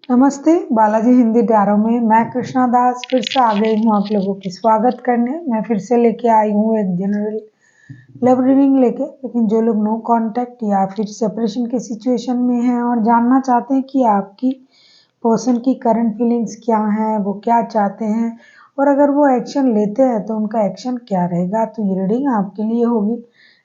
नमस्ते, बालाजी हिंदी टैरो में मैं कृष्णा दास फिर से आ गई हूँ आप लोगों की स्वागत करने। मैं फिर से लेके आई हूँ एक जनरल लव रीडिंग लेके। लेकिन जो लोग नो कांटेक्ट या फिर सेपरेशन के सिचुएशन में हैं और जानना चाहते हैं कि आपकी पर्सन की करंट फीलिंग्स क्या हैं, वो क्या चाहते हैं और अगर वो एक्शन लेते हैं तो उनका एक्शन क्या रहेगा, तो ये रीडिंग आपके लिए होगी।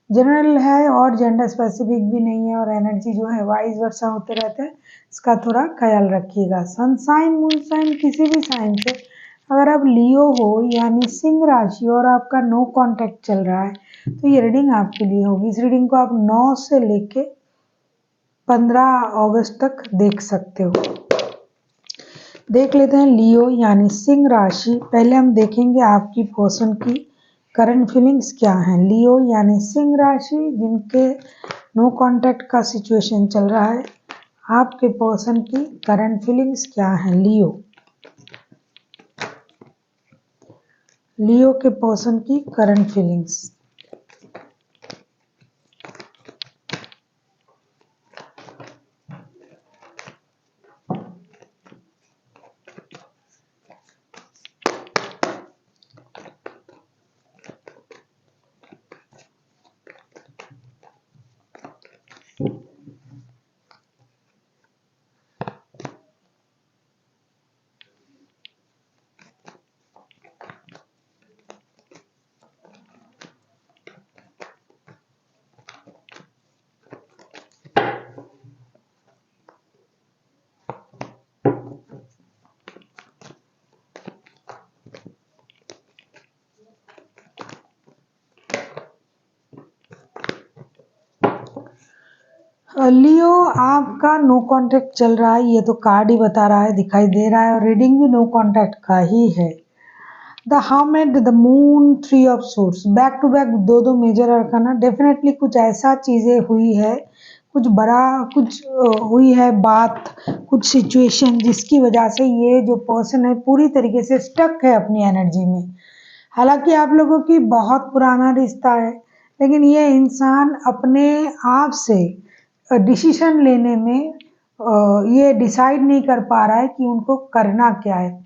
जनरल है और जेंडर स्पेसिफिक भी नहीं है और एनर्जी जो है वाइज वर्सा होते रहते हैं, इसका थोड़ा ख्याल रखिएगा। सन साइन, मून साइन, किसी भी साइन से अगर आप लियो हो यानी सिंह राशि और आपका नो कांटेक्ट चल रहा है तो ये रीडिंग आपके लिए होगी। इस रीडिंग को आप 9 से लेके 15 अगस्त तक देख सकते हो। देख लेते हैं लियो यानी सिंह राशि। पहले हम देखेंगे आपकी पर्सन की करंट फीलिंग्स क्या हैं। लियो यानी सिंह राशि जिनके नो कांटेक्ट का सिचुएशन चल रहा है, आपके पर्सन की करंट फीलिंग्स क्या हैं। लियो के पर्सन की करंट फीलिंग्स। लियो आपका नो कांटेक्ट चल रहा है, ये तो कार्ड ही बता रहा है, दिखाई दे रहा है और रीडिंग भी नो कांटेक्ट का ही है। The hermit, the moon, 3 of swords, back to back दो मेजर अरकाना। डेफिनेटली कुछ ऐसा चीजें हुई है, कुछ बड़ा कुछ हुई है बात, कुछ सिचुएशन जिसकी वजह से ये जो पर्सन है पूरी तरीके से स्टक है अपनी एनर्जी में। हालांकि आप लोगों की बहुत पुराना रिश्ता है, लेकिन ये इंसान अपने आप से डिसीजन लेने में ये डिसाइड नहीं कर पा रहा है कि उनको करना क्या है।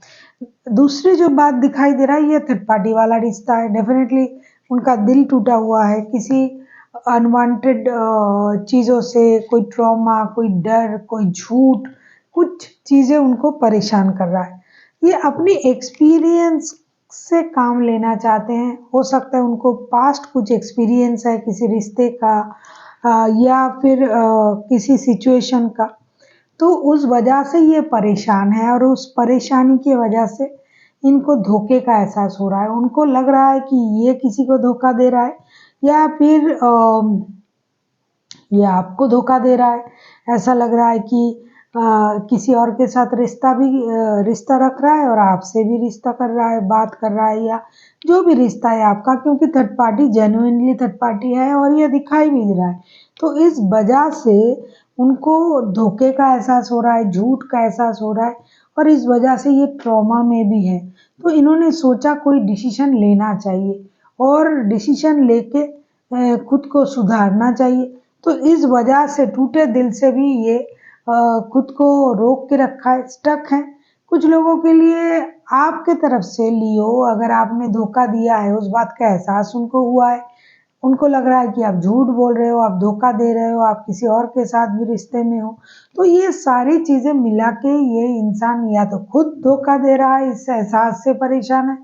दूसरी जो बात दिखाई दे रहा है, ये थर्ड पार्टी वाला रिश्ता है। डेफिनेटली उनका दिल टूटा हुआ है किसी अनवांटेड चीज़ों से, कोई ट्रॉमा, कोई डर, कोई झूठ, कुछ चीज़ें उनको परेशान कर रहा है। ये अपनी एक्सपीरियंस से काम लेना चाहते हैं। हो सकता है उनको पास्ट कुछ एक्सपीरियंस है किसी रिश्ते का या फिर किसी सिचुएशन का, तो उस वजह से ये परेशान है और उस परेशानी की वजह से इनको धोखे का एहसास हो रहा है। उनको लग रहा है कि ये किसी को धोखा दे रहा है या फिर ये आपको धोखा दे रहा है। ऐसा लग रहा है कि किसी और के साथ रिश्ता रख रहा है और आपसे भी रिश्ता कर रहा है, बात कर रहा है या जो भी रिश्ता है आपका, क्योंकि third party genuinely third party है और ये दिखाई भी दे रहा है। तो इस वजह से उनको धोखे का एहसास हो रहा है, झूठ का एहसास हो रहा है और इस वजह से ये ट्रॉमा में भी है। तो इन्होंने सोचा कोई डिसीजन लेना चाहिए और डिसीजन लेके खुद को सुधारना चाहिए। तो इस वजह से टूटे दिल से भी ये खुद को रोक के रखा है, स्टक है। कुछ लोगों के लिए आपके तरफ से लियो, अगर आपने धोखा दिया है उस बात का एहसास उनको हुआ है। उनको लग रहा है कि आप झूठ बोल रहे हो, आप धोखा दे रहे हो, आप किसी और के साथ भी रिश्ते में हो। तो ये सारी चीज़ें मिला के ये इंसान या तो खुद धोखा दे रहा है, इस एहसास से परेशान है,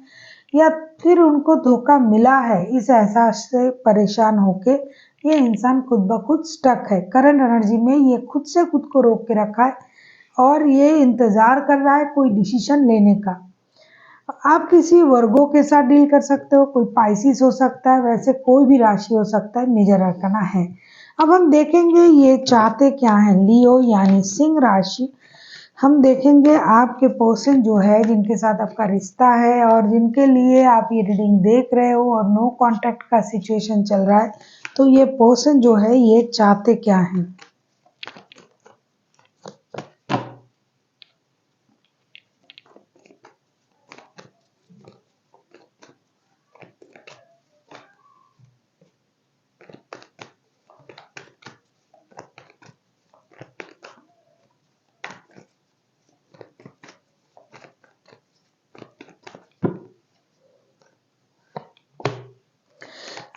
या फिर उनको धोखा मिला है, इस एहसास से परेशान होके ये इंसान खुद ब खुद स्टक है। करंट एनर्जी में ये खुद से खुद को रोक के रखा है और ये इंतज़ार कर रहा है कोई डिसीजन लेने का। आप किसी वर्गों के साथ डील कर सकते हो, कोई पाइसिस हो सकता है, वैसे कोई भी राशि हो सकता है, मेजर अरकाना है। अब हम देखेंगे ये चाहते क्या हैं। लियो यानी सिंह राशि, हम देखेंगे आपके पर्सन जो है जिनके साथ आपका रिश्ता है और जिनके लिए आप ये रीडिंग देख रहे हो और नो कांटेक्ट का सिचुएशन चल रहा है, तो ये पर्सन जो है ये चाहते क्या हैं।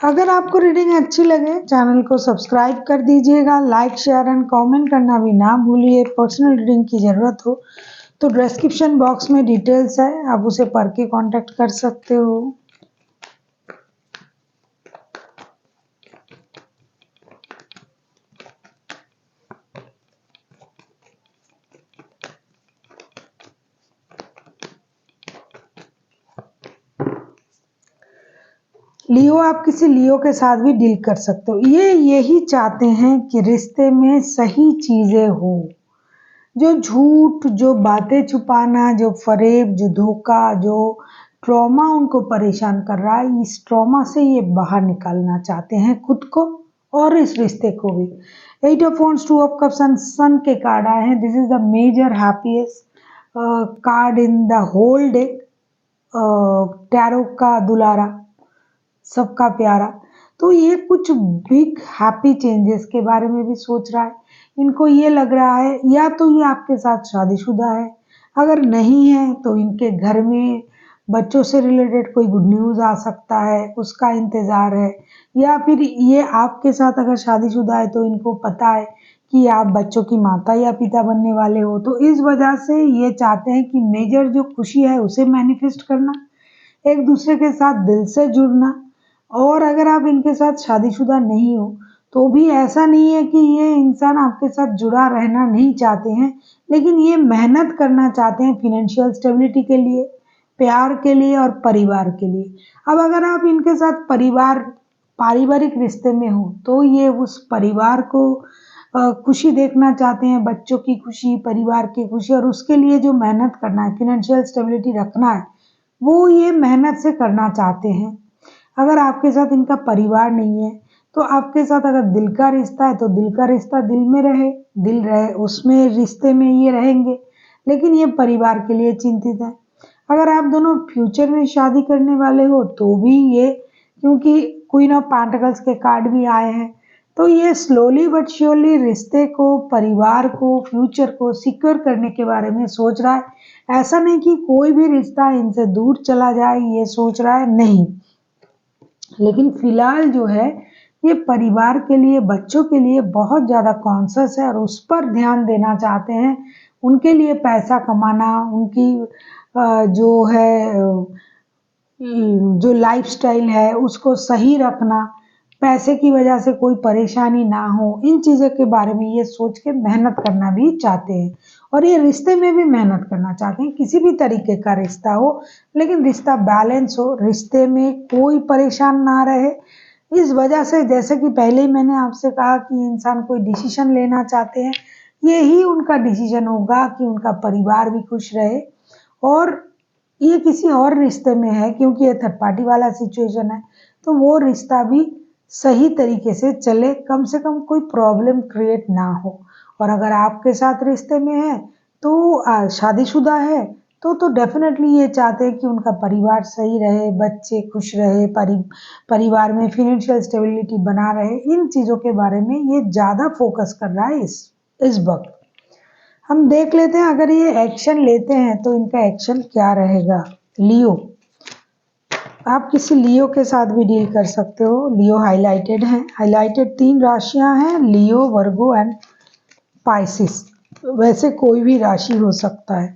अगर आपको रीडिंग अच्छी लगे चैनल को सब्सक्राइब कर दीजिएगा, लाइक शेयर एंड कमेंट करना भी ना भूलिए। पर्सनल रीडिंग की ज़रूरत हो तो डिस्क्रिप्शन बॉक्स में डिटेल्स है, आप उसे पढ़ के कांटेक्ट कर सकते हो। लियो, आप किसी लियो के साथ भी डील कर सकते हो। ये यही चाहते हैं कि रिश्ते में सही चीजें हो। जो झूठ, जो बातें छुपाना, जो फरेब, जो धोखा, जो ट्रॉमा उनको परेशान कर रहा है, इस ट्रॉमा से ये बाहर निकालना चाहते हैं खुद को और इस रिश्ते को भी। 8 of wands, 2 of cups and sun के कार्ड आए हैं। This is the major happiest card in the whole deck. Tarot का दुलारा, सबका प्यारा। तो ये कुछ बिग हैप्पी चेंजेस के बारे में भी सोच रहा है। इनको ये लग रहा है या तो ये आपके साथ शादीशुदा है, अगर नहीं है तो इनके घर में बच्चों से रिलेटेड कोई गुड न्यूज़ आ सकता है, उसका इंतज़ार है। या फिर ये आपके साथ अगर शादीशुदा है तो इनको पता है कि आप बच्चों की माता या पिता बनने वाले हो। तो इस वजह से ये चाहते हैं कि मेजर जो खुशी है उसे मैनिफेस्ट करना, एक दूसरे के साथ दिल से जुड़ना। और अगर आप इनके साथ शादीशुदा नहीं हो तो भी ऐसा नहीं है कि ये इंसान आपके साथ जुड़ा रहना नहीं चाहते हैं, लेकिन ये मेहनत करना चाहते हैं फिनेंशियल स्टेबिलिटी के लिए, प्यार के लिए और परिवार के लिए। अब अगर आप इनके साथ पारिवारिक रिश्ते में हो तो ये उस परिवार को खुशी देखना चाहते हैं, बच्चों की खुशी, परिवार की खुशी, और उसके लिए जो मेहनत करना है, फिनेंशियल स्टेबिलिटी रखना है, वो ये मेहनत से करना चाहते हैं। अगर आपके साथ इनका परिवार नहीं है तो आपके साथ अगर दिल का रिश्ता है तो दिल का रिश्ता दिल में रहे, दिल रहे उसमें रिश्ते में ये रहेंगे, लेकिन ये परिवार के लिए चिंतित है। अगर आप दोनों फ्यूचर में शादी करने वाले हो तो भी ये, क्योंकि क्वीन ऑफ पेंटिकल्स के कार्ड भी आए हैं, तो ये स्लोली बट श्योरली रिश्ते को, परिवार को, फ्यूचर को सिक्योर करने के बारे में सोच रहा है। ऐसा नहीं कि कोई भी रिश्ता इनसे दूर चला जाए, ये सोच रहा है नहीं, लेकिन फिलहाल जो है ये परिवार के लिए, बच्चों के लिए बहुत ज़्यादा कॉन्शियस है और उस पर ध्यान देना चाहते हैं। उनके लिए पैसा कमाना, उनकी जो है जो लाइफस्टाइल है उसको सही रखना, पैसे की वजह से कोई परेशानी ना हो, इन चीज़ों के बारे में ये सोच के मेहनत करना भी चाहते हैं। और ये रिश्ते में भी मेहनत करना चाहते हैं, किसी भी तरीके का रिश्ता हो लेकिन रिश्ता बैलेंस हो, रिश्ते में कोई परेशान ना रहे। इस वजह से जैसे कि पहले ही मैंने आपसे कहा कि इंसान कोई डिसीजन लेना चाहते हैं, यही उनका डिसीजन होगा कि उनका परिवार भी खुश रहे। और ये किसी और रिश्ते में है क्योंकि ये थर्ड पार्टी वाला सिचुएशन है, तो वो रिश्ता भी सही तरीके से चले, कम से कम कोई प्रॉब्लम क्रिएट ना हो। और अगर आपके साथ रिश्ते में है तो शादीशुदा है तो डेफिनेटली ये चाहते हैं कि उनका परिवार सही रहे, बच्चे खुश रहे, परिवार में फिनेंशियल स्टेबिलिटी बना रहे। इन चीज़ों के बारे में ये ज़्यादा फोकस कर रहा है इस वक्त। हम देख लेते हैं अगर ये एक्शन लेते हैं तो इनका एक्शन क्या रहेगा। लियो, आप किसी लियो के साथ भी डील कर सकते हो। लियो हाइलाइटेड है, हाइलाइटेड 3 राशियां हैं, लियो, वर्गो एंड पाइसिस। वैसे कोई भी राशि हो सकता है।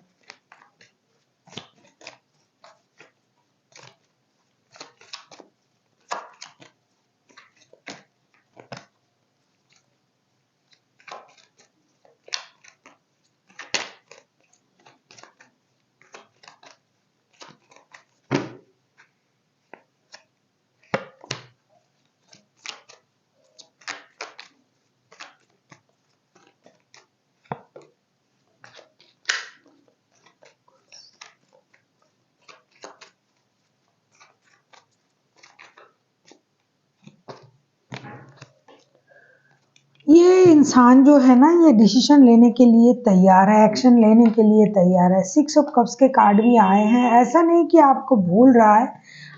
ये इंसान जो है ना, ये डिसीजन लेने के लिए तैयार है, एक्शन लेने के लिए तैयार है। 6 ऑफ कप्स के कार्ड भी आए हैं। ऐसा नहीं कि आपको भूल रहा है,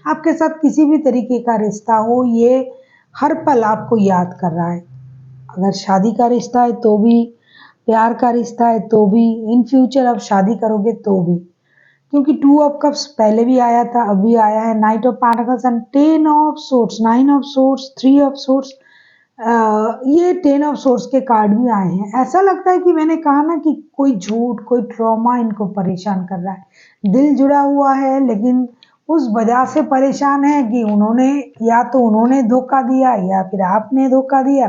आपके साथ किसी भी तरीके का रिश्ता हो, ये हर पल आपको याद कर रहा है। अगर शादी का रिश्ता है तो भी, प्यार का रिश्ता है तो भी, इन फ्यूचर आप शादी करोगे तो भी, क्योंकि 2 ऑफ कप्स पहले भी आया था, अभी आया है night of pentacles and 10 of swords, 9 of swords, 3 of swords. ये 10 ऑफ सोर्ड्स के कार्ड भी आए हैं। ऐसा लगता है कि मैंने कहा ना कि कोई झूठ, कोई ट्रॉमा इनको परेशान कर रहा है। दिल जुड़ा हुआ है, लेकिन उस वजह से परेशान है कि उन्होंने या तो उन्होंने धोखा दिया या फिर आपने धोखा दिया।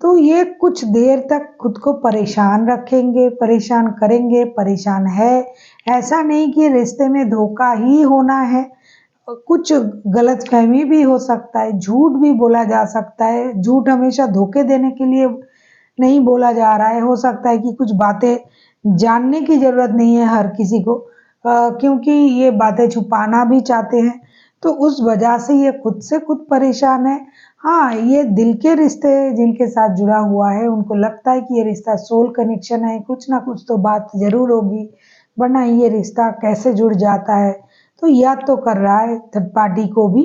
तो ये कुछ देर तक खुद को परेशान रखेंगे, परेशान करेंगे, परेशान है। ऐसा नहीं कि रिश्ते में धोखा ही होना है, कुछ गलतफहमी भी हो सकता है, झूठ भी बोला जा सकता है। झूठ हमेशा धोखे देने के लिए नहीं बोला जा रहा है। हो सकता है कि कुछ बातें जानने की ज़रूरत नहीं है हर किसी को, क्योंकि ये बातें छुपाना भी चाहते हैं, तो उस वजह से ये खुद से खुद परेशान है। हाँ, ये दिल के रिश्ते जिनके साथ जुड़ा हुआ है, उनको लगता है कि ये रिश्ता सोल कनेक्शन है, कुछ ना कुछ तो बात ज़रूर होगी, वरना ये रिश्ता कैसे जुड़ जाता है। तो याद तो कर रहा है थर्ड पार्टी को भी,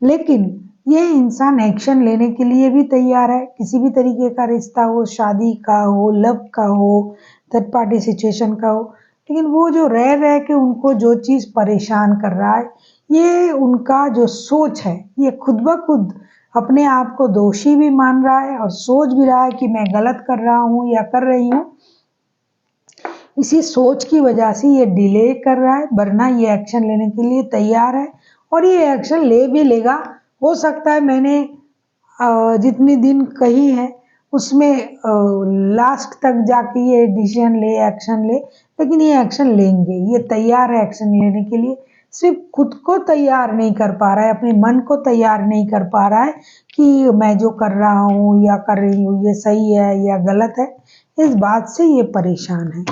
लेकिन ये इंसान एक्शन लेने के लिए भी तैयार है। किसी भी तरीके का रिश्ता हो, शादी का हो, लव का हो, थर्ड पार्टी सिचुएशन का हो, लेकिन वो जो रह रह के उनको जो चीज़ परेशान कर रहा है, ये उनका जो सोच है, ये खुद ब खुद अपने आप को दोषी भी मान रहा है और सोच भी रहा है कि मैं गलत कर रहा हूँ या कर रही हूँ। इसी सोच की वजह से ये डिले कर रहा है, वरना ये एक्शन लेने के लिए तैयार है और ये एक्शन ले भी लेगा। हो सकता है मैंने जितनी दिन कही है उसमें लास्ट तक जाके ये डिसीजन ले, एक्शन ले, लेकिन ये एक्शन लेंगे। ये तैयार है एक्शन लेने के लिए, सिर्फ खुद को तैयार नहीं कर पा रहा है, अपने मन को तैयार नहीं कर पा रहा है कि मैं जो कर रहा हूँ या कर रही हूँ ये सही है या गलत है। इस बात से ये परेशान है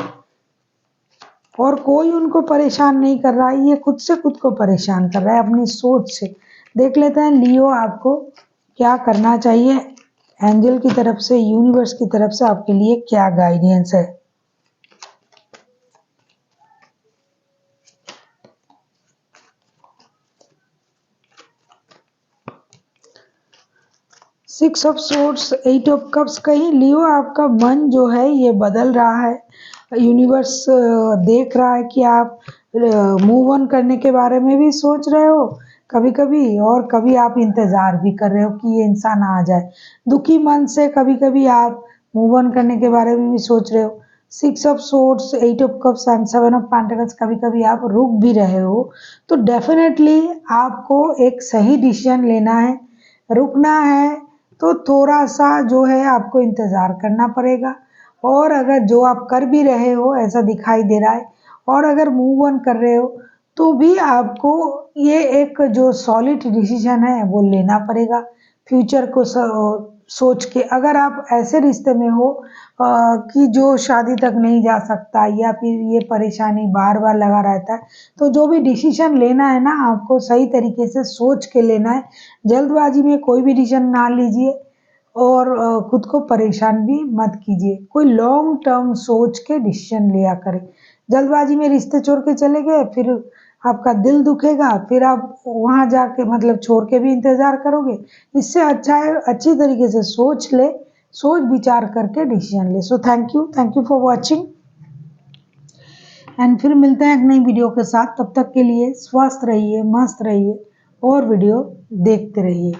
और कोई उनको परेशान नहीं कर रहा है, ये खुद से खुद को परेशान कर रहा है अपनी सोच से। देख लेते हैं लियो आपको क्या करना चाहिए, एंजल की तरफ से, यूनिवर्स की तरफ से आपके लिए क्या गाइडेंस है। Six of swords, 8 of cups. कहीं लियो आपका मन जो है ये बदल रहा है। यूनिवर्स देख रहा है कि आप मूव ऑन करने के बारे में भी सोच रहे हो कभी कभी, और कभी आप इंतज़ार भी कर रहे हो कि ये इंसान आ जाए। दुखी मन से कभी कभी आप मूव ऑन करने के बारे में भी सोच रहे हो। 6 of swords, 8 of cups and 7 of pentacles, कभी कभी आप रुक भी रहे हो। तो डेफिनेटली आपको एक सही डिसीजन लेना है, रुकना है। तो थोड़ा सा जो है आपको इंतज़ार करना पड़ेगा, और अगर जो आप कर भी रहे हो ऐसा दिखाई दे रहा है, और अगर मूव ऑन कर रहे हो तो भी आपको ये एक जो सॉलिड डिसीजन है वो लेना पड़ेगा फ्यूचर को सोच के। अगर आप ऐसे रिश्ते में हो कि जो शादी तक नहीं जा सकता या फिर ये परेशानी बार बार लगा रहता है, तो जो भी डिसीजन लेना है ना आपको सही तरीके से सोच के लेना है। जल्दबाजी में कोई भी डिसीजन ना लीजिए और खुद को परेशान भी मत कीजिए। कोई लॉन्ग टर्म सोच के डिसीजन लिया करें। जल्दबाजी में रिश्ते छोड़ के चले गए, फिर आपका दिल दुखेगा, फिर आप वहाँ जाके मतलब छोड़ के भी इंतज़ार करोगे। इससे अच्छा है अच्छी तरीके से सोच ले, सोच विचार करके डिसीजन ले। So thank you for watching, and फिर मिलते हैं एक नई वीडियो के साथ। तब तक के लिए स्वस्थ रहिए, मस्त रहिए और वीडियो देखते रहिए।